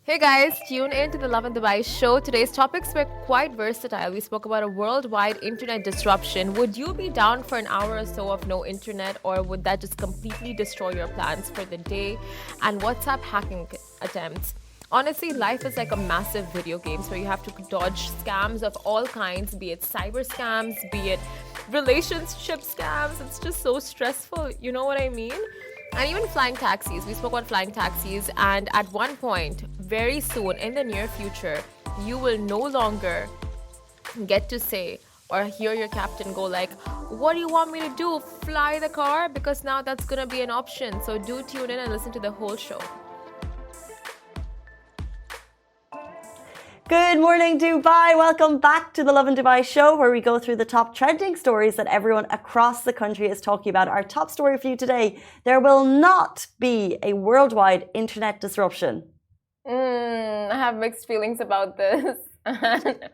Hey guys, tune in to the Lovin Dubai show. Today's topics were quite versatile. We spoke about a worldwide internet disruption. Would you be down for an hour or so of no internet, or would that just completely destroy your plans for the day? And WhatsApp hacking attempts. Honestly, life is like a massive video games where you have to dodge scams of all kinds, be it cyber scams, be it relationship scams. It's just so stressful. You know what I mean? And even flying taxis. We spoke about flying taxis, and at one point, very soon in the near future, you will no longer get to say or hear your captain go like, what do you want me to do? Fly the car? Because now that's gonna be an option. So do tune in and listen to the whole show. Good morning, Dubai. Welcome back to the Lovin Dubai show, where we go through the top trending stories that everyone across the country is talking about. Our top story for you today: there will not be a worldwide internet disruption. I have mixed feelings about this.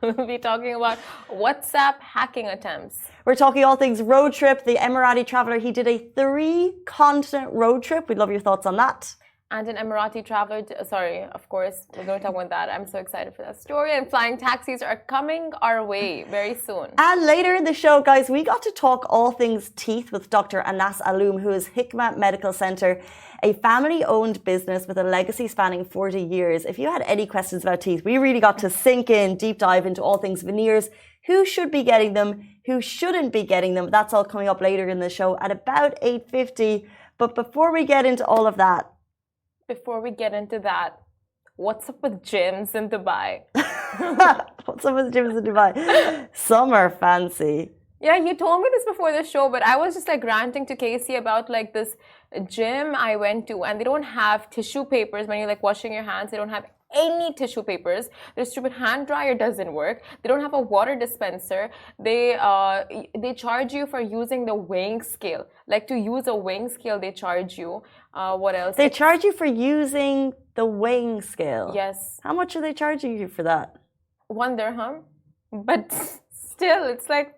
We'll be talking about WhatsApp hacking attempts. We're talking all things road trip. The Emirati traveler, he did a 3-continent road trip. We'd love your thoughts on that. And an Emirati traveler, of course, we're going to talk about that. I'm so excited for that story. And flying taxis are coming our way very soon. And later in the show, guys, we got to talk all things teeth with Dr. Anas Aloom, who is Hikma Medical Center, a family-owned business with a legacy spanning 40 years. If you had any questions about teeth, we really got to sink in, deep dive into all things veneers, who should be getting them, who shouldn't be getting them. That's all coming up later in the show at about 8:50. But before we get into all of that, what's up with gyms in Dubai? What's up with gyms in Dubai? Some are fancy. Yeah, you told me this before the show, but I was just like ranting to Casey about like this gym I went to, and they don't have tissue papers when you're like washing your hands. They don't have any tissue papers. Their stupid hand dryer doesn't work. They don't have a water dispenser. They charge you for using the weighing scale. Like to use a weighing scale, they charge you. What else? They charge you for using the weighing scale. Yes. How much are they charging you for that? 1 dirham. But still, it's like,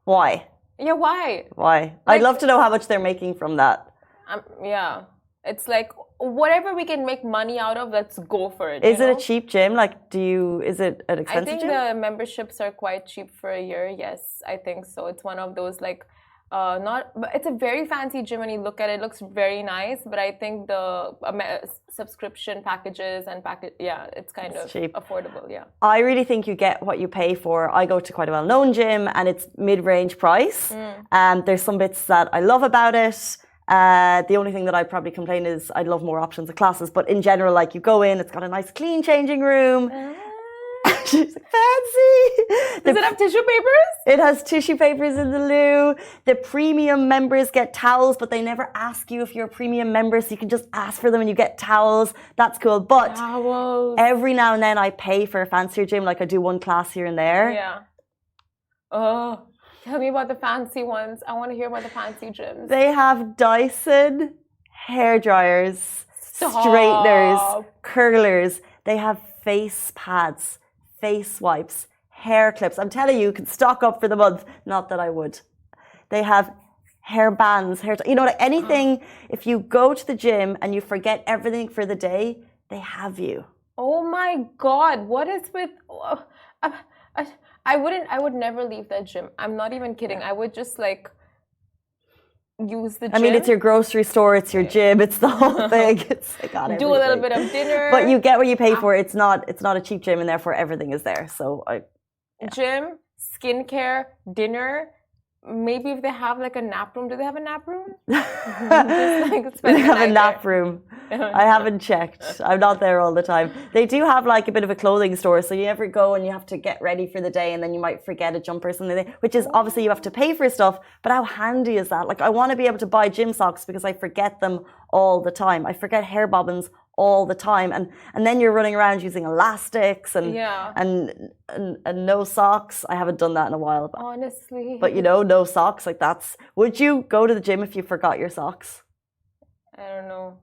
why? Yeah, why? Why? Like, I'd love to know how much they're making from that. Yeah. It's like, whatever we can make money out of, let's go for it. Is it a cheap gym? Like, is it an expensive gym? I think the memberships are quite cheap for a year. Yes, I think so. It's one of those like, but it's a very fancy gym when you look at it. It looks very nice, but I think the subscription packages and it's kind of cheap. Affordable. Yeah. I really think you get what you pay for. I go to quite a well-known gym, and it's mid-range price. There's some bits that I love about it. The only thing that I'd probably complain is I'd love more options of classes, but in general, like you go in, it's got a nice clean changing room. She's like, fancy. Does it have tissue papers? It has tissue papers in the loo. The premium members get towels, but they never ask you if you're a premium member, so you can just ask for them and you get towels. That's cool. But towels. Every now and then I pay for a fancier gym, like I do one class here and there. Yeah. Oh. Tell me about the fancy ones. I want to hear about the fancy gyms. They have Dyson hair dryers, straighteners, curlers. They have face pads, face wipes, hair clips. I'm telling you, you can stock up for the month. Not that I would. They have hair bands, like anything. If you go to the gym and you forget everything for the day, they have you. Oh my God. What is with... I would never leave that gym. I'm not even kidding. I would just like use the gym. I mean, it's your grocery store, it's your gym, it's the whole thing. It's like do a little bit of dinner. But you get what you pay for. It's not a cheap gym, and therefore everything is there. So Gym, skincare, dinner. Maybe if they have like a nap room. Do they have a nap room? They have a nap room. I haven't checked. I'm not there all the time. They do have like a bit of a clothing store, so you ever go and you have to get ready for the day, and then you might forget a jumper or something, which is obviously you have to pay for stuff. But how handy is that? Like, I want to be able to buy gym socks because I forget them all the time. I forget hair bobbins all the time, and then you're running around using elastics and no socks. I haven't done that in a while. Honestly. But no socks, like that's... Would you go to the gym if you forgot your socks? I don't know.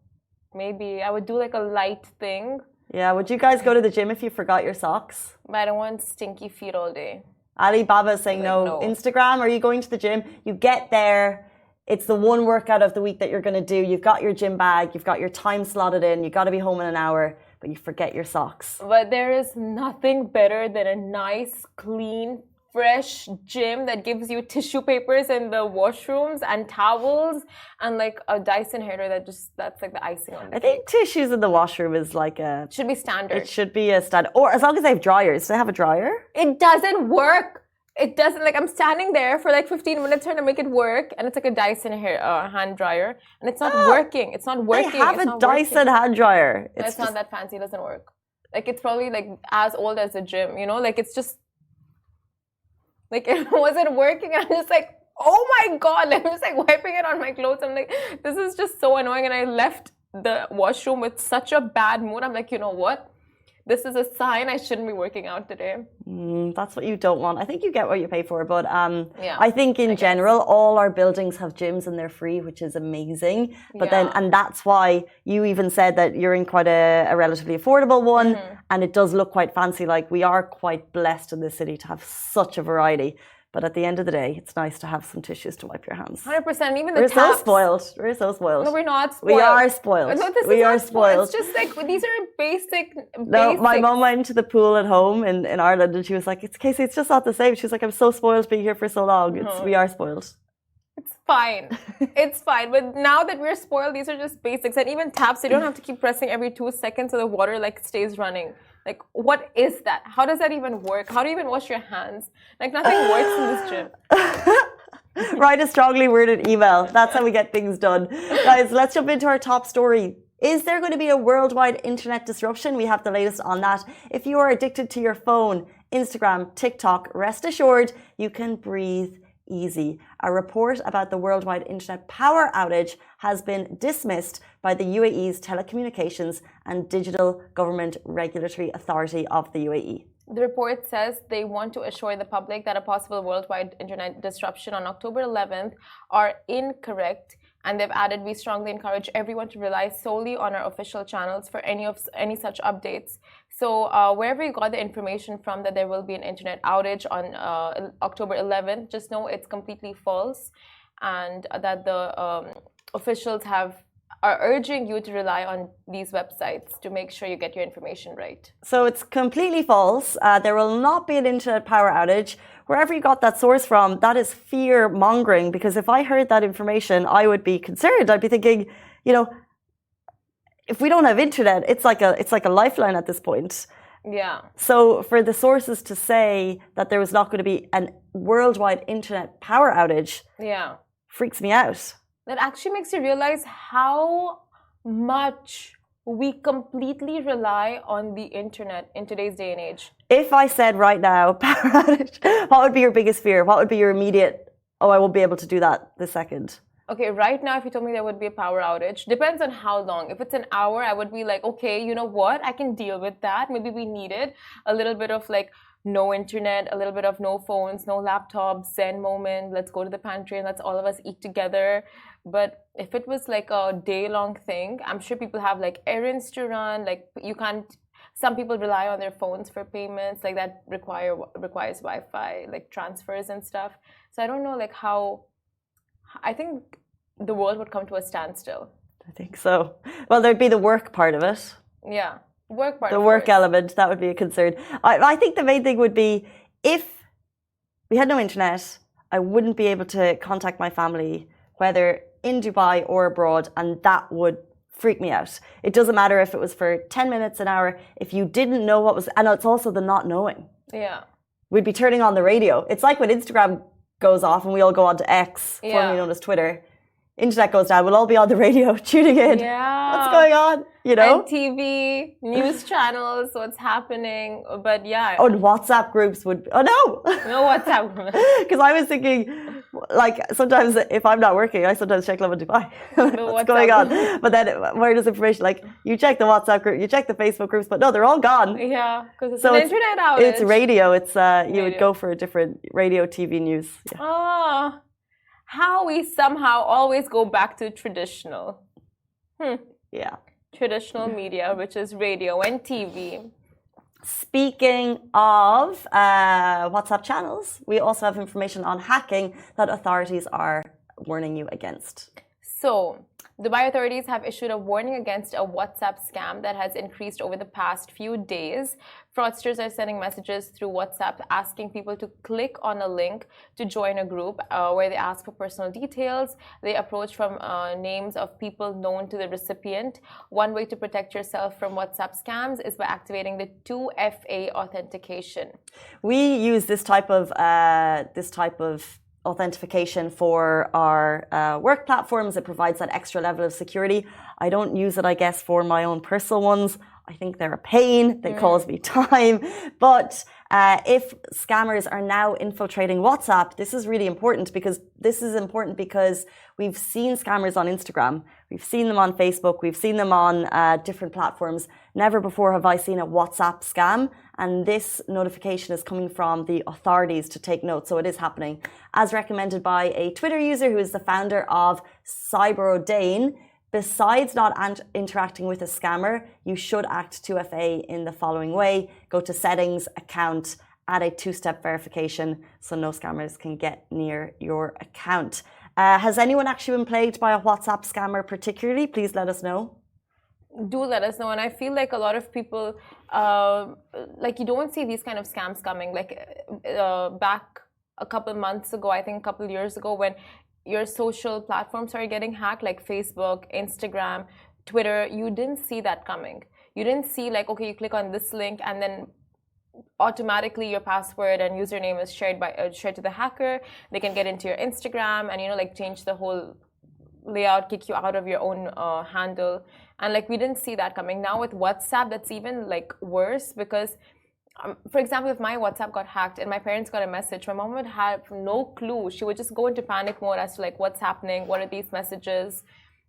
Maybe I would do like a light thing. Yeah, would you guys go to the gym if you forgot your socks? But I don't want stinky feet all day. Ali Baba is saying no. Instagram, are you going to the gym? You get there, it's the one workout of the week that you're going to do. You've got your gym bag, you've got your time slotted in, you've got to be home in an hour. but you forget your socks. But there is nothing better than a nice, clean, fresh gym that gives you tissue papers in the washrooms and towels and like a Dyson hairdryer that's like the icing on the cake. I think tissues in the washroom is like should be standard. It should be a standard, or as long as they have dryers. Do they have a dryer? It doesn't work. It doesn't, like I'm standing there for like 15 minutes trying to make it work, and it's like a Dyson hand dryer, and it's not working. It's not working. They have a Dyson hand dryer. It's not that fancy. It doesn't work. Like it's probably like as old as the gym, you know? Like it's just like it wasn't working. I'm just like, oh my god! Like, I'm just like wiping it on my clothes. I'm like, this is just so annoying. And I left the washroom with such a bad mood. I'm like, you know what? This is a sign I shouldn't be working out today. That's what you don't want. I think you get what you pay for, but I think in general, all our buildings have gyms and they're free, which is amazing. But then, and that's why you even said that you're in quite a relatively affordable one, and it does look quite fancy. Like we are quite blessed in this city to have such a variety. But at the end of the day, it's nice to have some tissues to wipe your hands. 100%. Even the We're taps. so spoiled. We're so spoiled. No, we're not spoiled. We are spoiled. No, we are spoiled. It's just like these are basic. No, my mom went to the pool at home in Ireland, and she was like, "It's Casey. It's just not the same." She was like, "I'm so spoiled being here for so long. We are spoiled." It's fine. It's fine. But now that we're spoiled, these are just basics. And even taps, you don't have to keep pressing every 2 seconds so the water like stays running. Like, what is that? How does that even work? How do you even wash your hands? Like, nothing works in this gym. Write a strongly worded email. That's how we get things done. Guys, let's jump into our top story. Is there going to be a worldwide internet disruption? We have the latest on that. If you are addicted to your phone, Instagram, TikTok, rest assured you can breathe easy. A report about the worldwide internet power outage has been dismissed by the UAE's Telecommunications and Digital Government Regulatory Authority of the UAE. The report says they want to assure the public that a possible worldwide internet disruption on October 11th are incorrect, and they've added, we strongly encourage everyone to rely solely on our official channels for any such updates. So wherever you got the information from that there will be an internet outage on October 11th, just know it's completely false, and that the officials are urging you to rely on these websites to make sure you get your information right. So it's completely false. There will not be an internet power outage. Wherever you got that source from, that is fear mongering, because if I heard that information, I would be concerned. I'd be thinking, you know, if we don't have internet, it's like a lifeline at this point. Yeah. So for the sources to say that there was not going to be an worldwide internet power outage, freaks me out. That actually makes you realize how much we completely rely on the internet in today's day and age. If I said right now, power outage, what would be your biggest fear? What would be your immediate, oh, I won't be able to do that this second? Okay, right now, if you told me there would be a power outage, depends on how long. If it's an hour, I would be like, okay, you know what? I can deal with that. Maybe we needed a little bit of like no internet, a little bit of no phones, no laptops, zen moment. Let's go to the pantry and let's all of us eat together. But if it was like a day-long thing, I'm sure people have like errands to run. Like you can't. Some people rely on their phones for payments, like that requires Wi-Fi, like transfers and stuff. So I don't know, like how. I think the world would come to a standstill. I think so. Well, there'd be the work part of it. Yeah, work part. The work element, that would be a concern. I think the main thing would be if we had no internet, I wouldn't be able to contact my family, whether in Dubai or abroad, and that would freak me out. It doesn't matter if it was for 10 minutes, an hour. If you didn't know what was, and it's also the not knowing. Yeah. We'd be turning on the radio. It's like when Instagram goes off and we all go on to X, formerly known as Twitter. Internet goes down, we'll all be on the radio tuning in. Yeah. What's going on? You know? And TV, news channels, what's happening. But yeah. Oh, and WhatsApp groups would... Oh, no! No WhatsApp groups. Because I was thinking, like, sometimes if I'm not working, I sometimes check Lovin Dubai. What's going on? But then where does information... Like, you check the WhatsApp group, you check the Facebook groups, but no, they're all gone. Yeah, because it's an internet outage. It's radio. It's you would go for a different radio, TV news. Yeah. Oh, how we somehow always go back to traditional. Yeah. Traditional media, which is radio and TV. Speaking of WhatsApp channels, we also have information on hacking that authorities are warning you against. So, Dubai authorities have issued a warning against a WhatsApp scam that has increased over the past few days. Fraudsters are sending messages through WhatsApp asking people to click on a link to join a group where they ask for personal details. They approach from names of people known to the recipient. One way to protect yourself from WhatsApp scams is by activating the 2FA authentication. We use this type of authentication for our work platforms. It provides that extra level of security. I don't use it, I guess, for my own personal ones. I think they're a pain. They cause me time. But if scammers are now infiltrating WhatsApp, this is really important because we've seen scammers on Instagram. We've seen them on Facebook. We've seen them on different platforms. Never before have I seen a WhatsApp scam. And this notification is coming from the authorities to take note. So it is happening. As recommended by a Twitter user who is the founder of Cyberodane, besides not interacting with a scammer, you should act 2FA in the following way. Go to settings, account, add a 2-step verification so no scammers can get near your account. Has anyone actually been plagued by a WhatsApp scammer particularly? Please let us know. Do let us know. And I feel like a lot of people, like you don't see these kind of scams coming. Like back a couple months ago, I think a couple years ago, when your social platforms started getting hacked, like Facebook, Instagram, Twitter, you didn't see that coming. You didn't see like, okay, you click on this link and then automatically your password and username is shared to the hacker. They can get into your Instagram and, like change the whole layout, kick you out of your own handle. And like we didn't see that coming. Now with WhatsApp, that's even like worse because for example, if my WhatsApp got hacked and my parents got a message, my mom would have no clue. She would just go into panic mode as to like what's happening, what are these messages.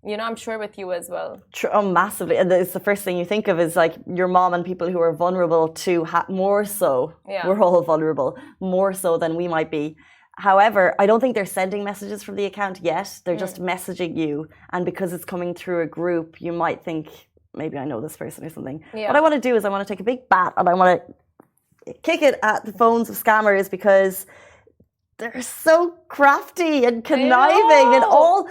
I'm sure with you as well. Oh, massively. And it's the first thing you think of is like your mom and people who are vulnerable to more so. Yeah. We're all vulnerable, more so than we might be. However, I don't think they're sending messages from the account yet. They're just messaging you. And because it's coming through a group, you might think, maybe I know this person or something. Yeah. What I want to do is I want to take a big bat and I want to kick it at the phones of scammers because they're so crafty and conniving and all,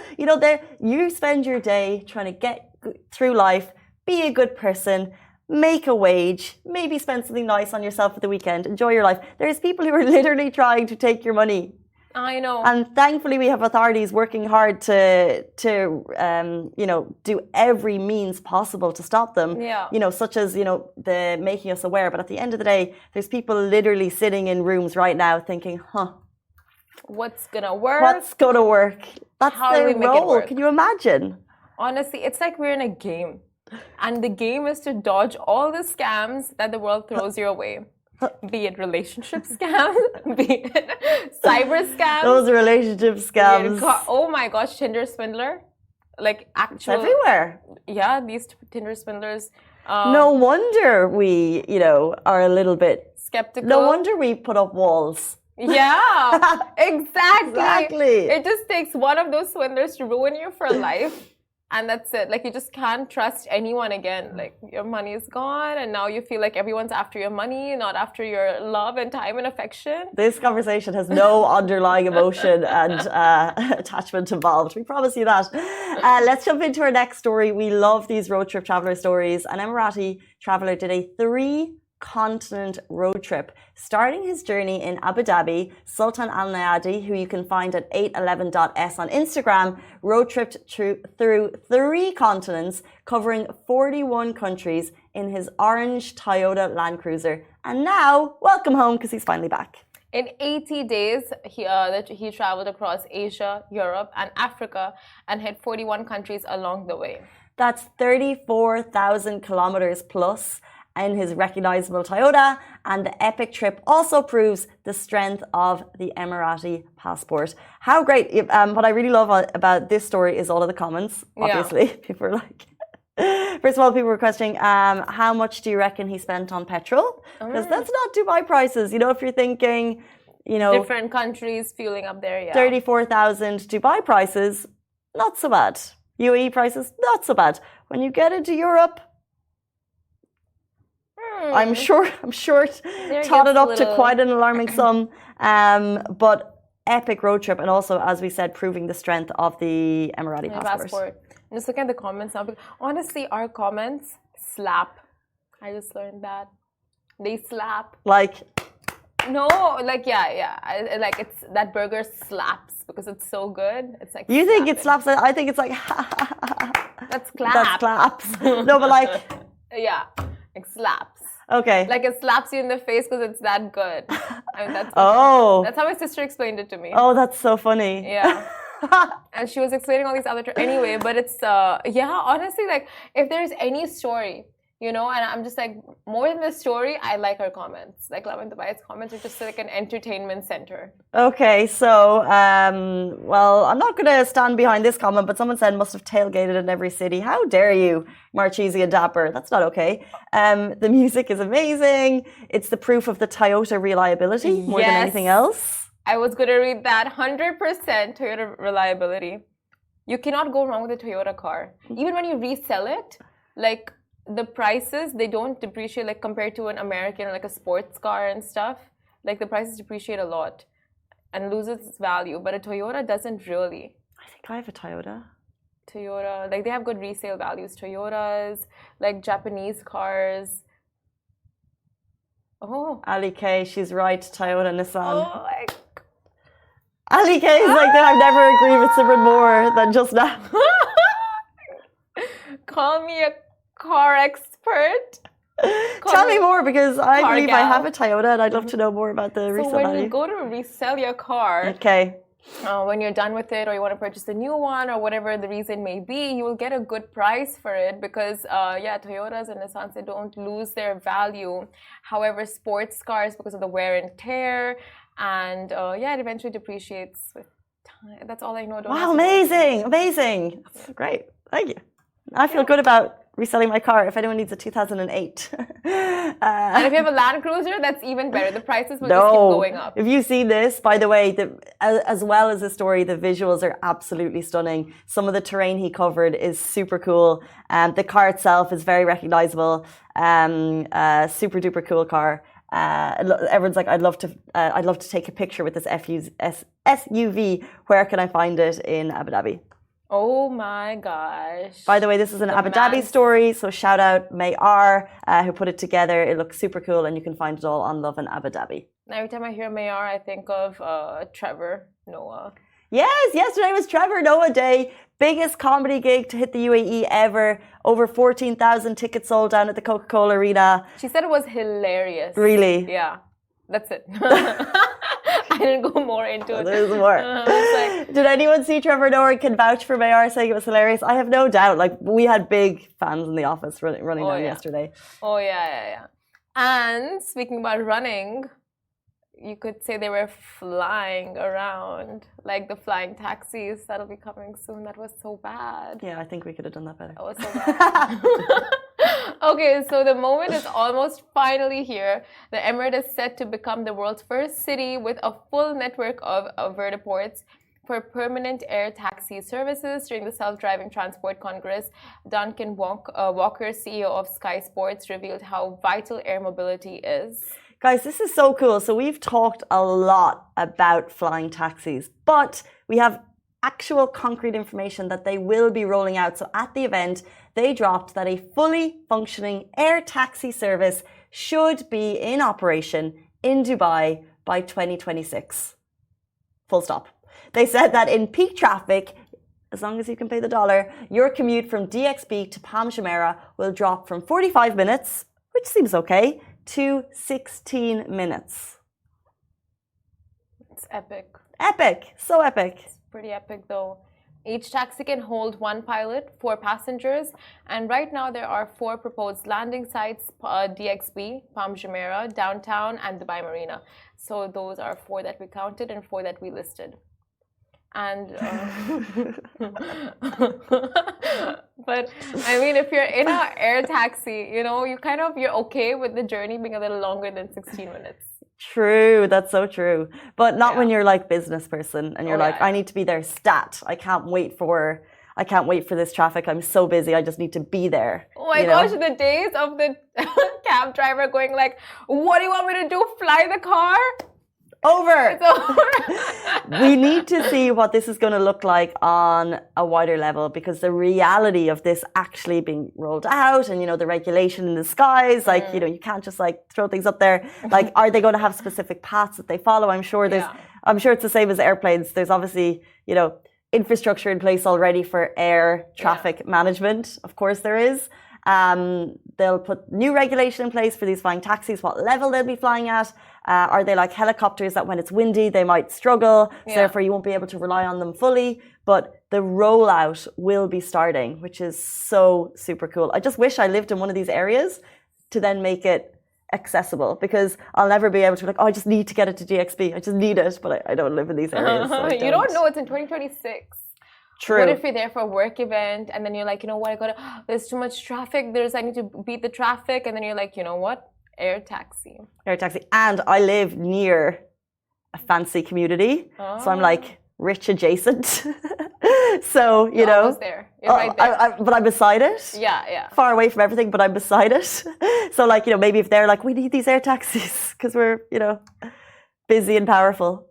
you spend your day trying to get through life, be a good person, make a wage, maybe spend something nice on yourself at the weekend, enjoy your life. There's people who are literally trying to take your money. I know. And thankfully we have authorities working hard to do every means possible to stop them. Yeah. Such as, the making us aware. But at the end of the day, there's people literally sitting in rooms right now thinking, what's gonna work? What's gonna work? That's their role. Can you imagine? Honestly, it's like we're in a game. And the game is to dodge all the scams that the world throws your way. Be it relationship scams, be it cyber scams. Those relationship scams. Oh my gosh, Tinder swindler. Like actual. It's everywhere. Yeah, these Tinder swindlers. No wonder we, are a little bit skeptical. No wonder we put up walls. Yeah, exactly. It just takes one of those swindlers to ruin you for life. And that's it. Like, you just can't trust anyone again. Like, your money is gone, and now you feel like everyone's after your money, not after your love and time and affection. This conversation has no underlying emotion and attachment involved. We promise you that. Let's jump into our next story. We love these road trip traveler stories. An Emirati traveler did a 3-continent road trip, starting his journey in Abu Dhabi. Sultan Al Nayadi, who you can find at 811.s on Instagram, road tripped through 3 continents, covering 41 countries in his orange Toyota Land Cruiser. And now, welcome home, because he's finally back. In 80 days, he traveled across Asia, Europe, and Africa, and hit 41 countries along the way. That's 34,000 kilometers plus in his recognizable Toyota, and the epic trip also proves the strength of the Emirati passport. How great. What I really love about this story is all of the comments, obviously. Yeah. People are like, first of all, people were questioning, how much do you reckon he spent on petrol? Because that's not Dubai prices. If you're thinking, different countries fueling up there, 34,000 Dubai prices, not so bad. UAE prices, not so bad. When you get into Europe, I'm sure it totted up to quite an alarming sum. But epic road trip, and also, as we said, proving the strength of the Emirati passport. Just look at the comments now. Honestly, our comments slap. I just learned that. They slap. Like, no, like yeah. Like it's that burger slaps because it's so good. It's like you think it slaps? I think it's like that's claps. That's claps. No, but like yeah, it slaps. Okay. Like it slaps you in the face because it's that good. I mean, that's how my sister explained it to me. Oh, that's so funny. Yeah. And she was explaining all these other anyway, but it's honestly, like if there's any story, you know, and I'm just like, more than the story, I like her comments. Like Lovin Dubai's comments are just like an entertainment center. Okay, so well, I'm not gonna stand behind this comment, but someone said must have tailgated in every city. How dare you, Marchese and Dapper? That's not okay. The music is amazing. It's the proof of the Toyota reliability more than anything else. I was going to read that. 100% Toyota reliability. You cannot go wrong with a Toyota car. Even when you resell it, like the prices, they don't depreciate like compared to an American or like a sports car and stuff. Like the prices depreciate a lot and loses its value. But a Toyota doesn't really. I think I have a Toyota. Toyota, like they have good resale values. Toyotas, like Japanese cars. Oh. Ali K, she's right. Toyota, Nissan. Oh, like. Ali K is like that. I've never agreed with Simran more than just now. Call me a car expert. Tell me more because I believe I have a Toyota and I'd love to know more about the resale value. So when you go to resell your car, okay. When you're done with it or you want to purchase a new one or whatever the reason may be, you will get a good price for it because, Toyotas and Nissans, they don't lose their value. However, sports cars, because of the wear and tear, and it eventually depreciates with time. That's all I know. Wow, amazing. Great. Thank you. I feel good about reselling my car if anyone needs a 2008. And if you have a Land Cruiser, that's even better. The prices will just keep going up. If you see this, by the way, as well as the story, the visuals are absolutely stunning. Some of the terrain he covered is super cool. The car itself is very recognizable. Super duper cool car. Everyone's like, I'd love to take a picture with this SUV. Where can I find it in Abu Dhabi? Oh my gosh. By the way, this is an Abu Dhabi story, so shout out Mayar who put it together. It looks super cool and you can find it all on Lovin Abu Dhabi. Every time I hear Mayar, I think of Trevor Noah. Yes, yesterday was Trevor Noah Day. Biggest comedy gig to hit the UAE ever. Over 14,000 tickets sold down at the Coca-Cola Arena. She said it was hilarious. Really? Yeah, that's it. I didn't go more into it. There's more. Did anyone see Trevor Noah can vouch for Mayar saying it was hilarious? I have no doubt. Like, we had big fans in the office running down yesterday. Oh, yeah. And speaking about running, you could say they were flying around, like the flying taxis that'll be coming soon. That was so bad. Yeah, I think we could have done that better. That was so bad. Okay, so the moment is almost finally here. The Emirate is set to become the world's first city with a full network of vertiports for permanent air taxi services. During the Self-Driving Transport Congress, Duncan Walker, CEO of Sky Sports, revealed how vital air mobility is. Guys, this is so cool. So we've talked a lot about flying taxis, but we have actual concrete information that they will be rolling out. So at the event, they dropped that a fully functioning air taxi service should be in operation in Dubai by 2026. Full stop. They said that in peak traffic, as long as you can pay the dollar, your commute from DXB to Palm Jumeirah will drop from 45 minutes, which seems okay, to 16 minutes. It's epic. Epic. So epic. It's pretty epic though. Each taxi can hold one pilot, 4 passengers, and right now there are 4 proposed landing sites, DXB, Palm Jumeirah, Downtown, and Dubai Marina. So those are 4 that we counted and 4 that we listed. And but I mean, if you're in an air taxi, you know, you're okay with the journey being a little longer than 16 minutes. True, that's so true. But not when you're like business person and you're I need to be there stat. I can't wait for this traffic. I'm so busy. I just need to be there. Oh my gosh, the days of the cab driver going like, what do you want me to do? Fly the car? over. It's over. We need to see what this is going to look like on a wider level, because the reality of this actually being rolled out and, the regulation in the skies, like, you can't just like throw things up there. Like, are they going to have specific paths that they follow? I'm sure it's the same as airplanes. There's obviously, infrastructure in place already for air traffic management. Of course there is. They'll put new regulation in place for these flying taxis, what level they'll be flying at. Are they like helicopters that when it's windy, they might struggle, so therefore you won't be able to rely on them fully. But the rollout will be starting, which is so super cool. I just wish I lived in one of these areas to then make it accessible, because I'll never be able to be like, I just need to get it to GXB. I just need it, but I don't live in these areas. So you don't know, it's in 2026. True. What if you're there for a work event and then you're like, there's too much traffic, I need to beat the traffic, and then you're like, air taxi. And I live near a fancy community, so I'm like rich adjacent. So, You're almost there. You're right there. But I'm beside it. Yeah. Far away from everything, but I'm beside it. So, like, maybe if they're like, we need these air taxis because we're, busy and powerful.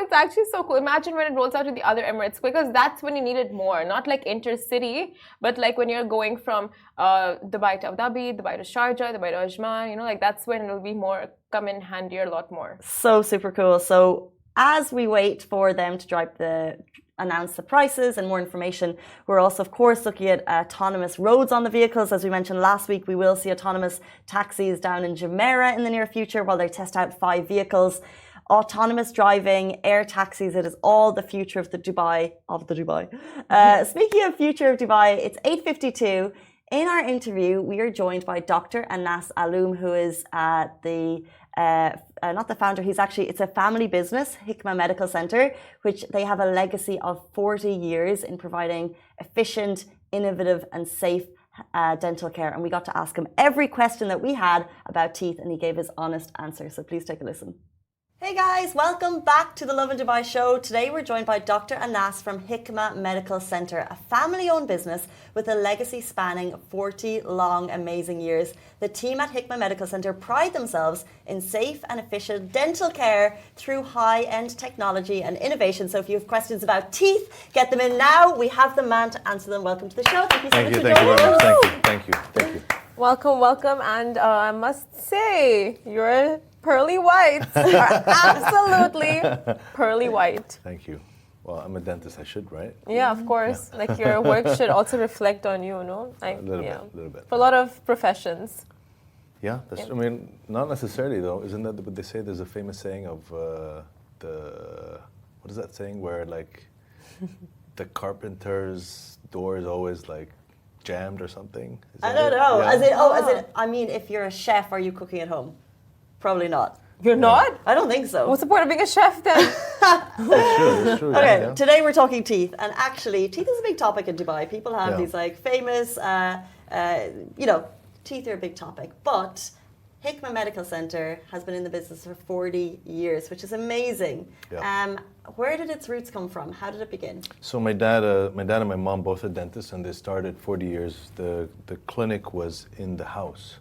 It's actually so cool. Imagine when it rolls out to the other Emirates, because that's when you need it more. Not like intercity, but like when you're going from Dubai to Abu Dhabi, Dubai to Sharjah, Dubai to Ajman, like that's when it'll be come in handier a lot more. So super cool. So as we wait for them to announce the prices and more information, we're also, of course, looking at autonomous roads on the vehicles. As we mentioned last week, we will see autonomous taxis down in Jumeirah in the near future while they test out 5 vehicles. Autonomous driving, air taxis, it is all the future of the Dubai. Speaking of future of Dubai, it's 8:52. In our interview, we are joined by Dr. Anas Aloom, who is not the founder, it's a family business, Hikma Medical Center, which they have a legacy of 40 years in providing efficient, innovative and safe dental care. And we got to ask him every question that we had about teeth, and he gave his honest answer. So please take a listen. Hey guys, welcome back to the Lovin Dubai show. Today we're joined by Dr. Anas from Hikma Medical Center, a family-owned business with a legacy spanning 40 long, amazing years. The team at Hikma Medical Center pride themselves in safe and efficient dental care through high-end technology and innovation. So if you have questions about teeth, get them in now. We have the man to answer them. Welcome to the show. Thank you so much for joining us. Thank you. Welcome. And I must say, you're pearly whites are absolutely pearly white. Thank you. Well, I'm a dentist. I should, right? Yeah, of course. Yeah. Like your work should also reflect on you, no? A little bit. For a lot of professions. Yeah, I mean, not necessarily though. Isn't that what they say? There's a famous saying of what is that saying where like the carpenter's door is always like jammed or something? I don't know. Yeah. I mean, if you're a chef, are you cooking at home? Probably not. You're not? I don't think so. What's the point of being a chef then? That's true. Okay, yeah. Today we're talking teeth, and actually, teeth is a big topic in Dubai. People have these like famous, teeth are a big topic. But Hikma Medical Center has been in the business for 40 years, which is amazing. Yeah. Where did its roots come from? How did it begin? So my dad and my mom both are dentists, and they started 40 years. The clinic was in the house.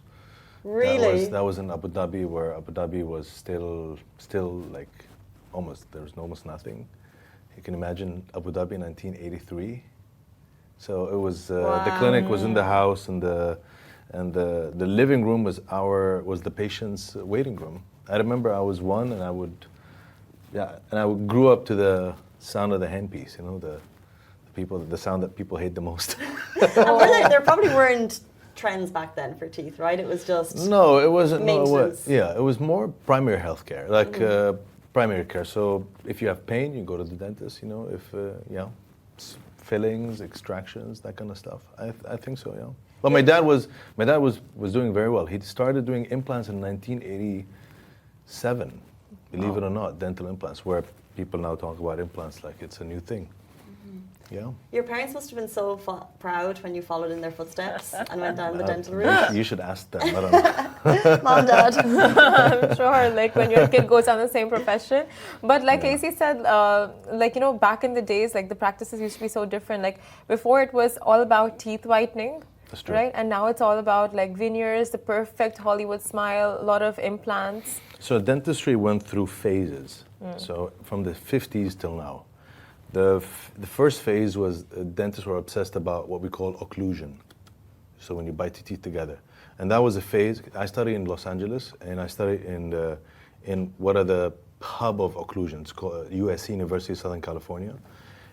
Really? That was in Abu Dhabi, where Abu Dhabi was still like there was almost nothing. You can imagine Abu Dhabi in 1983. So it was the clinic was in the house, and the living room was the patient's waiting room. I remember I was one, and I grew up to the sound of the handpiece. The sound that people hate the most. There probably weren't trends back then for teeth, right? It was just it wasn't. Maintenance. It was more primary health care, like primary care. So if you have pain, you go to the dentist. If fillings, extractions, that kind of stuff. I think so. Yeah. But my dad was doing very well. He started doing implants in 1987. Believe it or not, dental implants, where people now talk about implants like it's a new thing. Yeah. Your parents must have been so proud when you followed in their footsteps and went down the dental route. You should ask them. I don't know. Mom, Dad. I'm sure, like when your kid goes down the same profession. But like Casey said, back in the days, like the practices used to be so different. Like before, it was all about teeth whitening. That's true. Right? And now it's all about like veneers, the perfect Hollywood smile, a lot of implants. So dentistry went through phases. So from the 50s till now. The first phase was dentists were obsessed about what we call occlusion. So when you bite your teeth together. And that was a phase. I studied in Los Angeles, and I studied in what are the hub of occlusions, called USC, University of Southern California.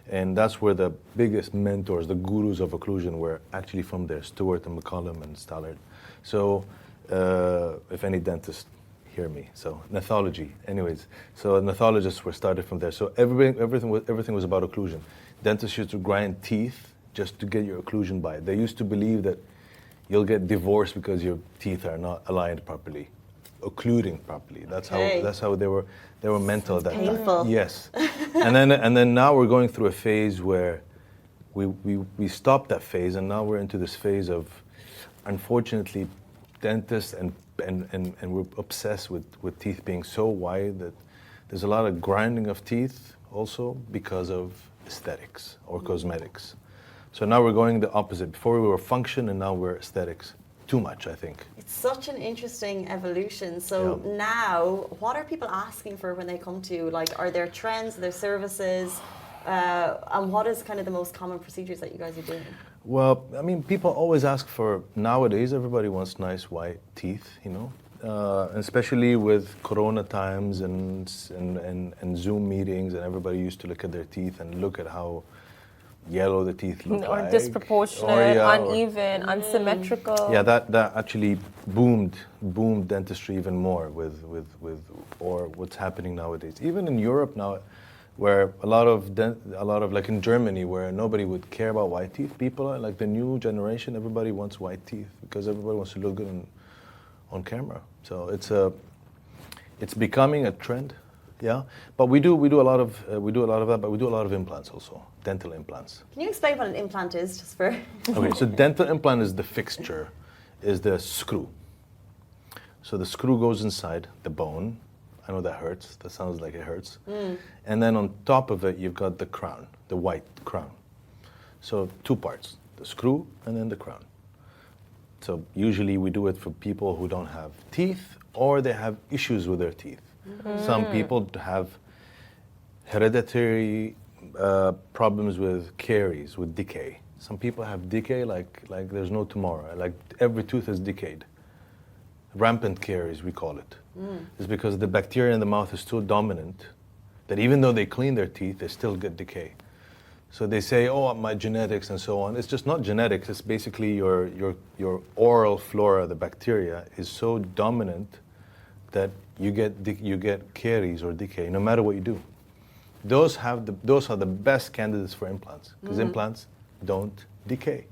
And that's where the biggest mentors, the gurus of occlusion, were actually from there, Stewart and McCollum and Stallard. So if any dentists hear me, so gnethology, anyways. So gnethologists were started from there. So everything was about occlusion. Dentists used to grind teeth just to get your occlusion by. They used to believe that you'll get divorced because your teeth are not aligned properly, occluding properly. That's how they were mental. That painful. Yes, and then now we're going through a phase where we stopped that phase, and now we're into this phase of, unfortunately, dentists and we're obsessed with teeth being so wide that there's a lot of grinding of teeth also because of aesthetics or cosmetics. So now we're going the opposite. Before we were function, and now we're aesthetics. Too much, I think. It's such an interesting evolution. So now, what are people asking for when they come to you? Like, are there trends, are there services? And what is kind of the most common procedures that you guys are doing? Well, I mean, people always ask for, nowadays, everybody wants nice white teeth, you know? Especially with Corona times and Zoom meetings, and everybody used to look at their teeth and look at how yellow the teeth look or like. Disproportionate, uneven, unsymmetrical. Yeah, that actually boomed dentistry even more with what's happening nowadays. Even in Europe now, where a lot of like in Germany, where nobody would care about white teeth. People are like the new generation. Everybody wants white teeth because everybody wants to look good on camera. So it's becoming a trend. Yeah, but we do a lot of that, but we do a lot of implants also, dental implants. Can you explain what an implant is, just for? Okay, so dental implant is the fixture, is the screw. So the screw goes inside the bone. I know that hurts. That sounds like it hurts. And then on top of it, you've got the crown, the white crown. So two parts, the screw and then the crown. So usually we do it for people who don't have teeth or they have issues with their teeth. Some people have hereditary problems with caries, with decay. Some people have decay like there's no tomorrow, like every tooth is decayed. Rampant caries, we call it. It's because the bacteria in the mouth is so dominant that even though they clean their teeth, they still get decay. So they say, oh, my genetics and so on. It's just not genetics, it's basically your oral flora, the bacteria, is so dominant that you get caries or decay, no matter what you do. Those are the best candidates for implants, because implants don't decay.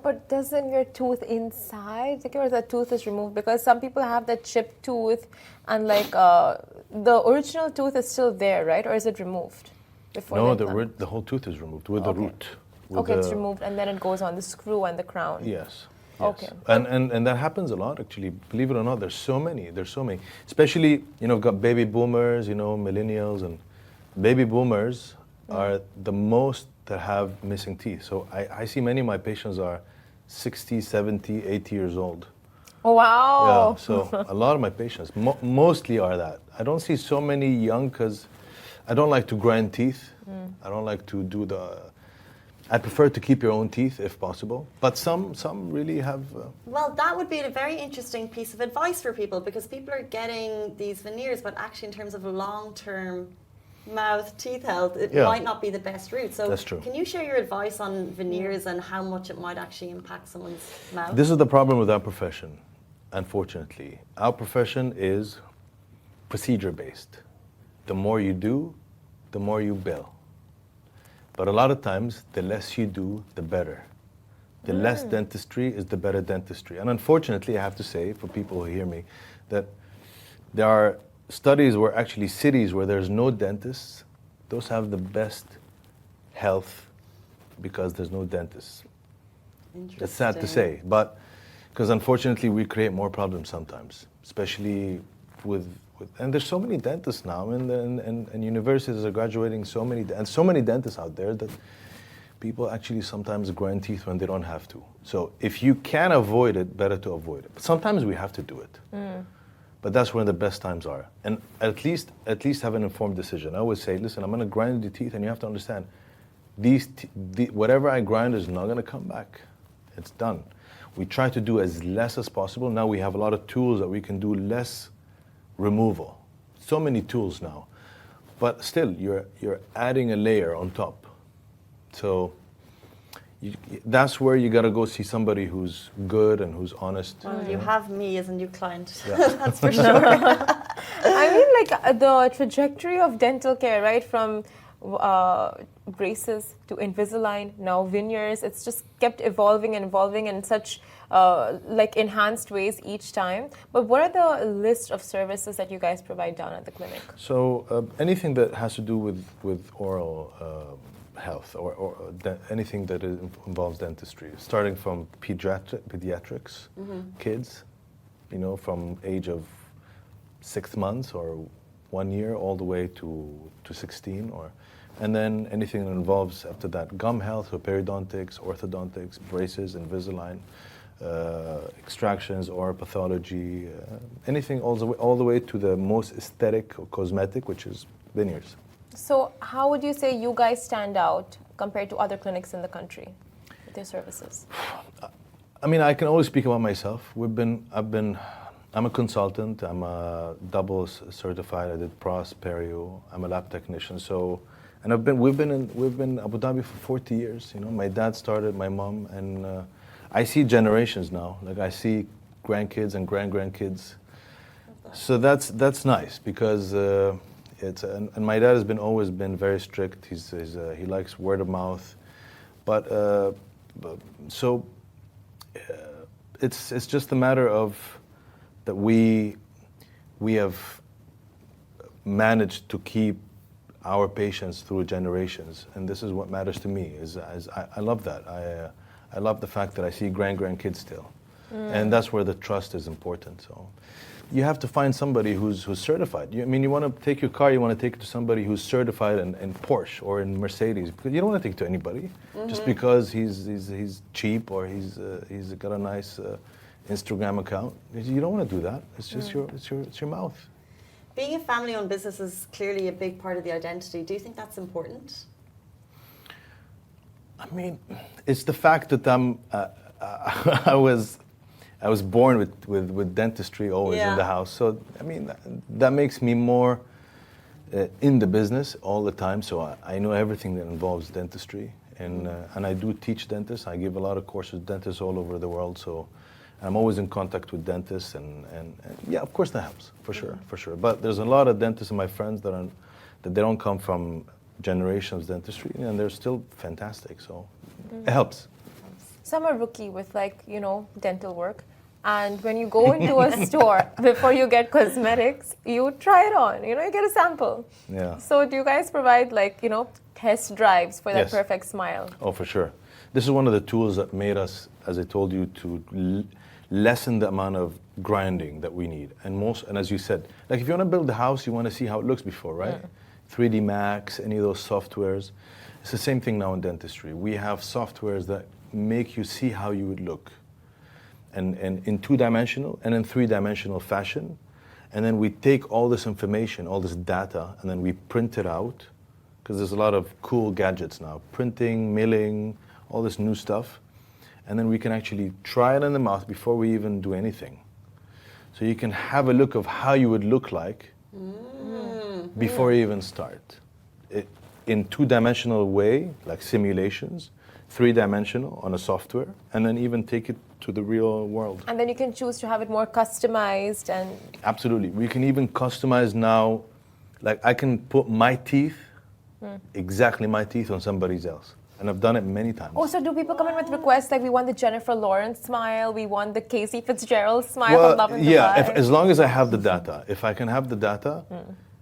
But doesn't your tooth inside, like, or the tooth is removed? Because some people have that chipped tooth, and like the original tooth is still there, right? Or is it removed before? No, the whole tooth is removed with the root. Okay, it's removed, and then it goes on the screw and the crown. Yes. Okay. And that happens a lot, actually. Believe it or not, there's so many. Especially, we've got baby boomers, millennials, and baby boomers are the most that have missing teeth. So I see many of my patients are 60, 70, 80 years old. Oh, wow. Yeah, so a lot of my patients mostly are that. I don't see so many young because I don't like to grind teeth. I don't like to do I prefer to keep your own teeth if possible, but some really have. Well, that would be a very interesting piece of advice for people, because people are getting these veneers, but actually in terms of long-term mouth teeth health, it might not be the best route. So that's true. Can you share your advice on veneers and how much it might actually impact someone's mouth? This is the problem with our profession, unfortunately. Our profession is procedure-based. The more you do, the more you bill. But a lot of times, the less you do, the better. The less dentistry is the better dentistry. And unfortunately, I have to say, for people who hear me, that there are studies where actually cities where there's no dentists, those have the best health because there's no dentists. It's sad to say, but because unfortunately we create more problems sometimes, especially with and there's so many dentists now, and universities are graduating so many dentists out there that people actually sometimes grind teeth when they don't have to. So if you can avoid it, better to avoid it. But sometimes we have to do it. But that's when the best times are. And at least have an informed decision. I always say, listen, I'm going to grind the teeth, and you have to understand, whatever I grind is not going to come back. It's done. We try to do as less as possible. Now we have a lot of tools that we can do less removal. So many tools now. But still, you're adding a layer on top. So that's where you got to go see somebody who's good and who's honest. Well, you have me as a new client. Yeah. That's for sure. I mean, like the trajectory of dental care, right? From braces to Invisalign, now veneers, it's just kept evolving and evolving in such like enhanced ways each time. But what are the list of services that you guys provide down at the clinic? So anything that has to do with oral health or anything that involves dentistry, starting from pediatrics, kids, from age of 6 months or 1 year all the way to 16, and then anything that involves after that gum health, so periodontics, orthodontics, braces, Invisalign, extractions, oral pathology, anything all the way to the most aesthetic or cosmetic, which is veneers. So how would you say you guys stand out compared to other clinics in the country with your services? I mean, I can always speak about myself. I'm a consultant. I'm a double certified. I did pros, perio. I'm a lab technician. So, and we've been in Abu Dhabi for 40 years. My dad started, my mom, and I see generations now. Like I see grandkids and grandkids. So that's nice because and my dad has always been very strict. He likes word of mouth, but so it's just a matter of that we have managed to keep our patients through generations, and this is what matters to me. I love that. I love the fact that I see grandkids still, and that's where the trust is important. So you have to find somebody who's certified. You want to take your car, you want to take it to somebody who's certified in Porsche or in Mercedes, because you don't want to take it to anybody just because he's cheap or he's got a nice Instagram account. You don't want to do that. It's just it's your mouth. Being a family-owned business is clearly a big part of the identity. Do you think that's important? I mean, it's the fact that I was born with dentistry always in the house. So I mean, that makes me more in the business all the time. So I know everything that involves dentistry, and I do teach dentists. I give a lot of courses to dentists all over the world. So I'm always in contact with dentists, and yeah, of course that helps for sure. But there's a lot of dentists and my friends that they don't come from generations of dentistry, and they're still fantastic. So it helps. So I'm a rookie with dental work, and when you go into a store before you get cosmetics, you try it on. You get a sample. Yeah. So do you guys provide test drives for that perfect smile? Oh, for sure. This is one of the tools that made us, as I told you, to lessen the amount of grinding that we need. And as you said, like if you want to build a house, you want to see how it looks before, right? 3D Max, any of those softwares. It's the same thing now in dentistry. We have softwares that make you see how you would look, and in 2-dimensional and in 3-dimensional fashion. And then we take all this information, all this data, and then we print it out, because there's a lot of cool gadgets now, printing, milling, all this new stuff. And then we can actually try it in the mouth before we even do anything. So you can have a look of how you would look like before you even start. In 2-dimensional way, like simulations, 3-dimensional on a software, and then even take it to the real world. And then you can choose to have it more customized and... Absolutely. We can even customize now, like I can put my teeth, exactly my teeth on somebody else. And I've done it many times. Oh, so do people come in with requests like we want the Jennifer Lawrence smile, we want the Casey Fitzgerald smile from Lovin Dubai? As long as I have the data. If I can have the data,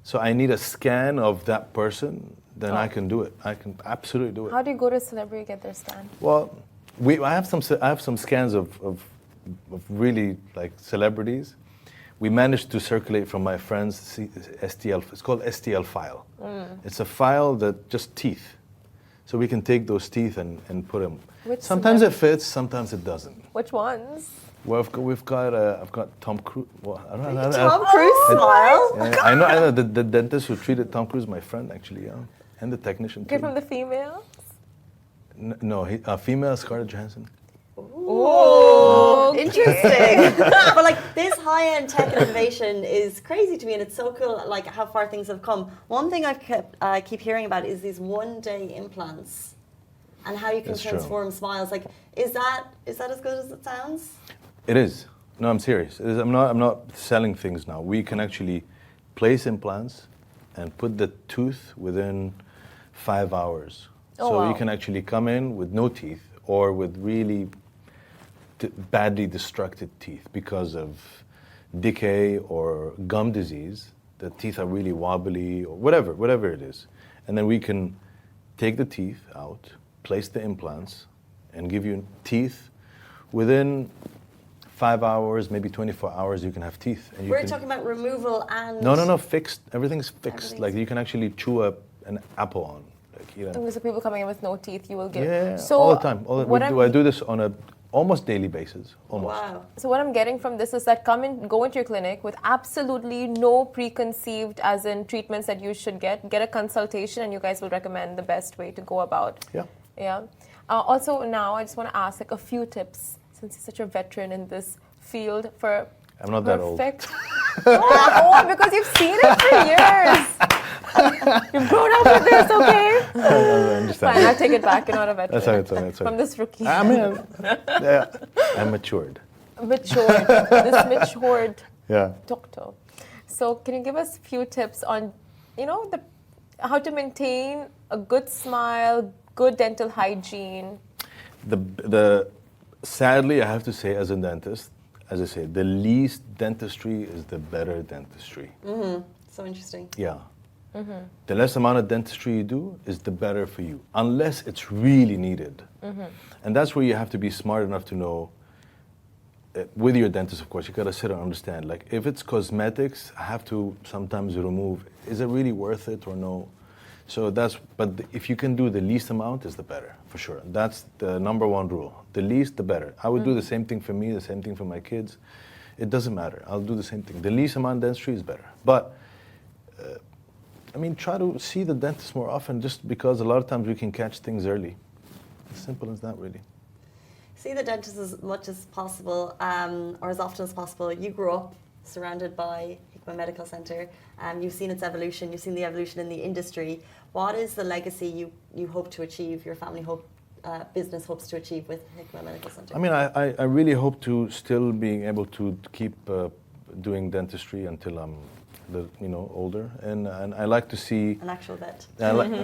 so I need a scan of that person, then I can do it. I can absolutely do it. How do you go to a celebrity get their scan? Well, I have some scans of really like celebrities. We managed to circulate from my friend's STL. It's called STL file. It's a file that just teeth. So we can take those teeth and put them. Which Sometimes it fits, sometimes it doesn't. Which ones? Well, I've got Tom Cruise. Well, I don't know. Tom Cruise smile. Yeah, I know. The dentist who treated Tom Cruise, my friend actually, yeah, and the technician too. Okay, from the females? No, female Scarlett Johansson. Oh, interesting. But like this high-end tech innovation is crazy to me, and it's so cool. Like how far things have come. One thing I keep hearing about is these one-day implants, and how you can transform smiles. Like, is that as good as it sounds? It is. No, I'm serious. I'm not selling things now. We can actually place implants and put the tooth within 5 hours. Oh, so wow. you can actually come in with no teeth or with really badly destructed teeth because of decay or gum disease. The teeth are really wobbly or whatever it is. And then we can take the teeth out, place the implants, and give you teeth within 5 hours, maybe 24 hours. You can have teeth. And We're talking about removal and no, fixed. Everything's fixed. Like you can actually chew an apple on. Like, you know. So people coming in with no teeth, you will give. Yeah, So all the time. I do this on a almost daily basis. Almost. Wow. So what I'm getting from this is that go into your clinic with absolutely no preconceived, as in treatments that you should get a consultation, and you guys will recommend the best way to go about. Yeah. Yeah. Also, now I just want to ask like a few tips, since you're such a veteran in this field for. I'm not that old. Oh, because you've seen it for years. You've grown up with this, okay? I understand. Fine, I'll take it back. You're not a veteran. That's all right. From this rookie. I mean, yeah, I'm matured. This matured Yeah. doctor. So can you give us a few tips on, how to maintain a good smile, good dental hygiene? Sadly, I have to say, as a dentist, as I say, the least dentistry is the better dentistry. Mm-hmm. So interesting. Yeah. Mm-hmm. The less amount of dentistry you do is the better for you, unless it's really needed. Mm-hmm. And that's where you have to be smart enough to know, with your dentist, of course, you gotta sit and understand. Like, if it's cosmetics, I have to sometimes remove. Is it really worth it or no? So but if you can do the least amount, is the better, for sure. That's the number one rule. The least, the better. I would do the same thing for me, the same thing for my kids. It doesn't matter. I'll do the same thing. The least amount of dentistry is better. But, try to see the dentist more often, just because a lot of times we can catch things early. As simple as that, really. See the dentist as much as possible, or as often as possible. You grew up surrounded by Hikma Medical Center. You've seen its evolution. You've seen the evolution in the industry. What is the legacy you hope to achieve, your family business hopes to achieve with Hikma Medical Center? I really hope to still being able to keep doing dentistry until I'm older. And I like to see... An actual vet.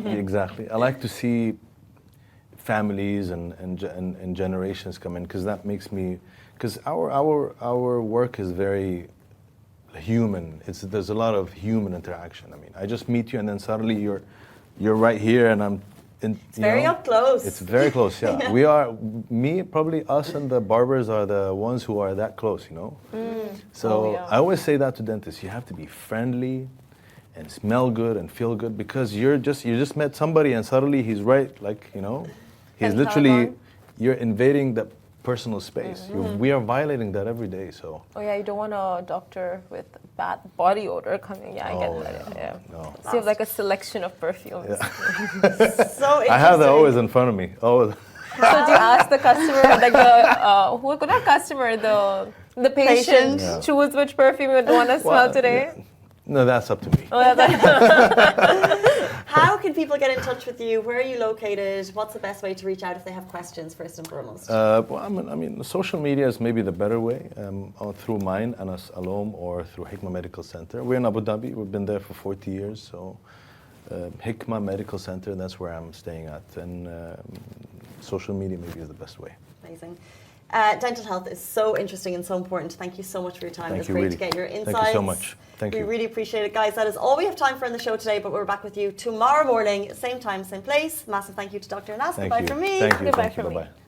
Exactly. I like to see families and generations come in, because that makes me... Because our work is very human. There's a lot of human interaction. I just meet you, and then suddenly you're right here, and I'm in. It's very up close. It's very close. Yeah, we are. Probably us and the barbers are the ones who are that close. So I always say that to dentists: you have to be friendly, and smell good and feel good, because you just met somebody, and suddenly he's right. He's literally. You're invading the personal space. Mm-hmm. We are violating that every day. So. Oh yeah, you don't want a doctor with bad body odor coming. Yeah, I get that. Yeah. No. So you have like a selection of perfumes. Yeah. So I have that always in front of me. Always. So do you ask the customer, like the patient choose which perfume you would want to smell today? Yeah. No, that's up to me. How can people get in touch with you? Where are you located? What's the best way to reach out if they have questions, first and foremost? Social media is maybe the better way, through mine, Anas Alom, or through Hikma Medical Center. We're in Abu Dhabi. We've been there for 40 years. So Hikma Medical Center, that's where I'm staying at. And social media maybe is the best way. Amazing. Dental health is so interesting and so important. Thank you so much for your time. It's great to get your insights. Thank you so much. Thank you. We really appreciate it, guys. That is all we have time for in the show today, but we're back with you tomorrow morning, same time, same place. Massive thank you to Dr. Anas. Goodbye from me. Thank you. Goodbye from me. Bye-bye.